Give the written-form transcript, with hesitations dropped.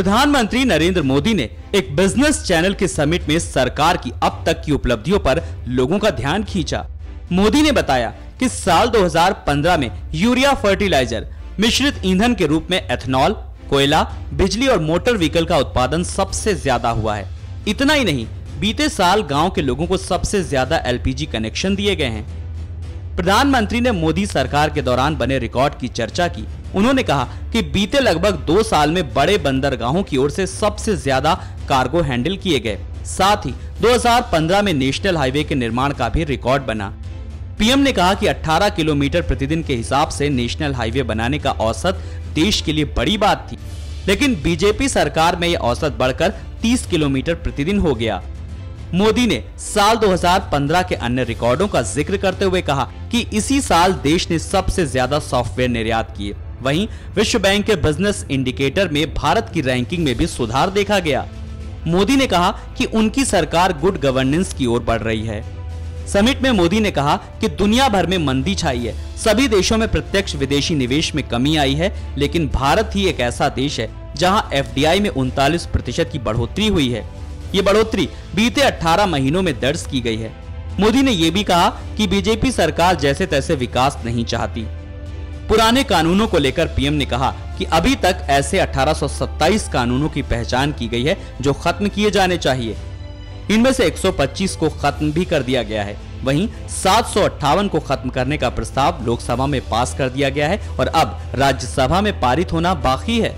प्रधानमंत्री नरेंद्र मोदी ने एक बिजनेस चैनल के समिट में सरकार की अब तक की उपलब्धियों पर लोगों का ध्यान खींचा। मोदी ने बताया कि साल 2015 में यूरिया फर्टिलाइजर, मिश्रित ईंधन के रूप में एथेनॉल, कोयला, बिजली और मोटर व्हीकल का उत्पादन सबसे ज्यादा हुआ है। इतना ही नहीं, बीते साल गांव के लोगों को सबसे ज्यादा एलपीजी कनेक्शन दिए गए हैं। प्रधानमंत्री ने मोदी सरकार के दौरान बने रिकॉर्ड की चर्चा की। उन्होंने कहा कि बीते लगभग 2 साल में बड़े बंदरगाहों की ओर से सबसे ज्यादा कार्गो हैंडल किए गए। साथ ही 2015 में नेशनल हाईवे के निर्माण का भी रिकॉर्ड बना। पीएम ने कहा कि 18 किलोमीटर प्रतिदिन के हिसाब से नेशनल हाईवे बनाने का औसत देश के लिए बड़ी बात थी, लेकिन बीजेपी सरकार में यह औसत बढ़कर 30 किलोमीटर प्रतिदिन हो गया। मोदी ने साल 2015 के अन्य रिकॉर्डों का जिक्र करते हुए कहा कि इसी साल देश ने सबसे ज्यादा सॉफ्टवेयर निर्यात किए। वहीं विश्व बैंक के बिजनेस इंडिकेटर में भारत की रैंकिंग में भी सुधार देखा गया। मोदी ने कहा कि उनकी सरकार गुड गवर्नेंस की ओर बढ़ रही है। समिट में मोदी ने कहा कि दुनिया भर में मंदी छाई है, सभी देशों में प्रत्यक्ष विदेशी निवेश में कमी आई है, लेकिन भारत ही एक ऐसा देश है जहां एफडीआई में 39% की बढ़ोतरी हुई है। ये बढ़ोतरी बीते 18 महीनों में दर्ज की गई है। मोदी ने यह भी कहा कि बीजेपी सरकार जैसे तैसे विकास नहीं चाहती। पुराने कानूनों को लेकर पीएम ने कहा कि अभी तक ऐसे 1827 कानूनों की पहचान की गई है जो खत्म किए जाने चाहिए। इनमें से 125 को खत्म भी कर दिया गया है। वहीं 758 को खत्म करने का प्रस्ताव लोकसभा में पास कर दिया गया है और अब राज्यसभा में पारित होना बाकी है।